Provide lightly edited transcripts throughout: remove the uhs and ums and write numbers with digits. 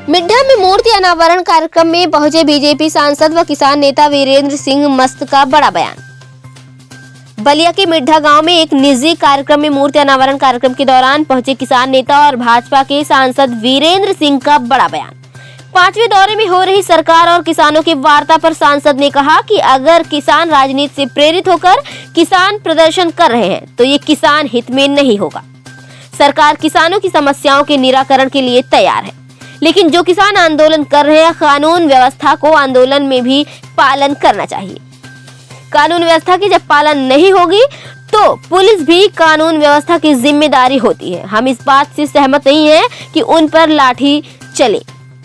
मिड्ढा में मूर्ति अनावरण कार्यक्रम में पहुंचे बीजेपी सांसद व किसान नेता वीरेंद्र सिंह मस्त का बड़ा बयान। बलिया के मिड्ढा गांव में एक निजी कार्यक्रम में मूर्ति अनावरण कार्यक्रम के दौरान पहुंचे किसान नेता और भाजपा के सांसद वीरेंद्र सिंह का बड़ा बयान। 5वें दौरे में हो रही सरकार और किसानों की वार्ता पर सांसद ने कहा कि अगर किसान राजनीति से प्रेरित होकर किसान प्रदर्शन कर रहे हैं तो ये किसान हित में नहीं होगा। सरकार किसानों की समस्याओं के निराकरण के लिए तैयार है, लेकिन जो किसान आंदोलन कर रहे हैं कानून व्यवस्था को आंदोलन में भी पालन करना चाहिए। कानून व्यवस्था की जब पालन नहीं होगी तो पुलिस भी कानून व्यवस्था की जिम्मेदारी होती है। हम इस बात से सहमत नहीं है कि उन पर लाठी चले,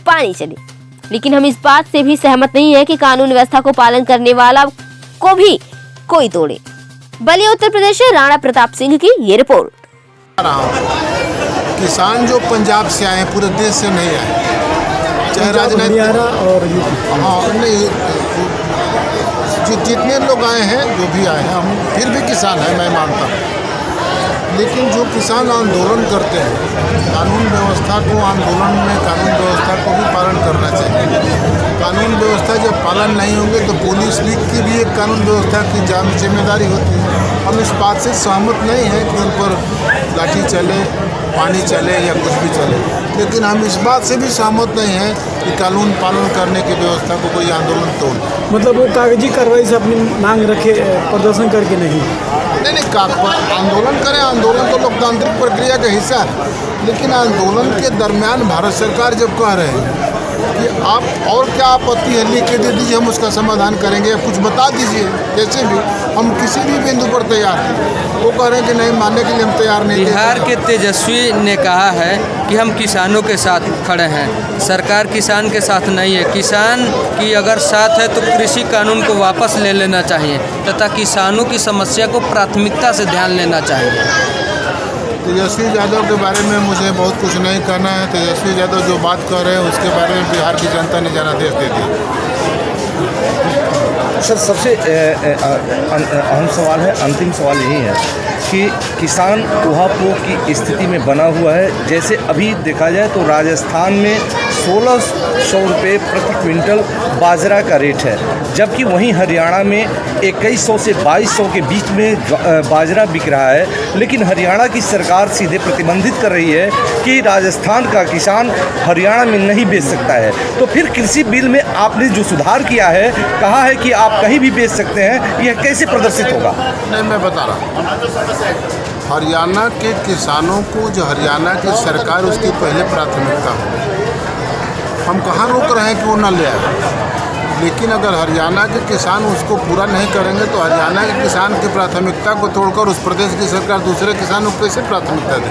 पानी चले, लेकिन हम इस बात से भी सहमत नहीं है कि कानून व्यवस्था को पालन करने वाला को भी कोई तोड़े। बलिया उत्तर प्रदेश से राणा प्रताप सिंह की ये रिपोर्ट। किसान जो पंजाब से आए पूरे देश से नहीं आए, चाहे राजनीति और नहीं, जितने लोग आए हैं जो भी आए हैं, हम फिर भी किसान हैं, मैं मानता हूँ। लेकिन जो किसान आंदोलन करते हैं, कानून व्यवस्था को आंदोलन में कानून व्यवस्था को भी पालन करना चाहिए। कानून व्यवस्था जब पालन नहीं होंगे तो पुलिस की भी एक कानून व्यवस्था की जिम्मेदारी होती है। हम इस बात से सहमत नहीं हैं कि उन पर लाठी चले, पानी चले या कुछ भी चले, लेकिन हम इस बात से भी सहमत नहीं हैं कि कानून पालन करने की व्यवस्था को कोई आंदोलन तोड़, मतलब वो कागजी कार्रवाई से अपनी मांग रखे, प्रदर्शन करके नहीं आंदोलन करें। आंदोलन तो लोकतांत्रिक प्रक्रिया का हिस्सा है, लेकिन आंदोलन के दरमियान भारत सरकार जब कह रहे हैं कि आप और क्या आपत्ति है लिख के दे दीजिए, हम उसका समाधान करेंगे, कुछ बता दीजिए, जैसे भी हम किसी भी बिंदु पर तैयार हैं। वो कह रहे हैं कि नहीं, मानने के लिए हम तैयार नहीं। बिहार के तेजस्वी ने कहा है कि हम किसानों के साथ खड़े हैं, सरकार किसान के साथ नहीं है। किसान की अगर साथ है तो कृषि कानून को वापस ले लेना चाहिए तथा किसानों की समस्या को प्राथमिकता से ध्यान लेना चाहिए। तेजस्वी यादव के बारे में मुझे बहुत कुछ नहीं कहना है। तेजस्वी यादव जो बात कर रहे हैं उसके बारे में बिहार की जनता ने जनादेश दे दी। सर, सबसे अहम सवाल है, अंतिम सवाल यही है कि किसान ऊहापोह की स्थिति में बना हुआ है। जैसे अभी देखा जाए तो राजस्थान में 1600 रुपये प्रति क्विंटल बाजरा का रेट है, जबकि वहीं हरियाणा में 2100 से 2200 के बीच में बाजरा बिक रहा है। लेकिन हरियाणा की सरकार सीधे प्रतिबंधित कर रही है कि राजस्थान का किसान हरियाणा में नहीं बेच सकता है। तो फिर कृषि बिल में आपने जो सुधार किया है, कहा है कि आप कहीं भी बेच सकते हैं, यह कैसे प्रदर्शित होगा? नहीं, मैं बता रहा हूँ, हरियाणा के किसानों को जो हरियाणा की सरकार उसकी पहले प्राथमिकता हो। हम कहाँ रोक रहे हैं कि वो न ले आए, लेकिन अगर हरियाणा के किसान उसको पूरा नहीं करेंगे तो हरियाणा के किसान की प्राथमिकता को तोड़कर उस प्रदेश की सरकार दूसरे किसानों को कैसे प्राथमिकता दे?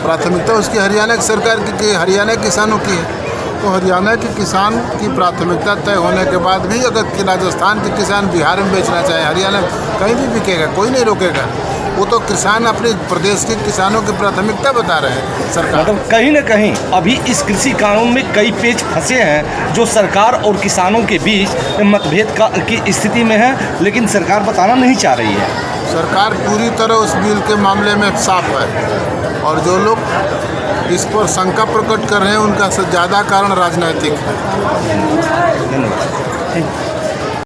प्राथमिकता उसकी हरियाणा की सरकार की, हरियाणा के किसानों की है। तो हरियाणा के किसान की प्राथमिकता तय होने के बाद भी अगर राजस्थान के किसान बिहार में बेचना चाहे, हरियाणा में कहीं भी बिकेगा, कोई नहीं रोकेगा। वो तो किसान अपने प्रदेश के किसानों की प्राथमिकता बता रहे हैं सरकार। मतलब कहीं न कहीं अभी इस कृषि कानून में कई पेच फंसे हैं जो सरकार और किसानों के बीच मतभेद की स्थिति में है, लेकिन सरकार बताना नहीं चाह रही है। सरकार पूरी तरह उस बिल के मामले में साफ है, और जो लोग इस पर शंका प्रकट कर रहे हैं उनका ज़्यादा कारण राजनीतिक है। धन्यवाद।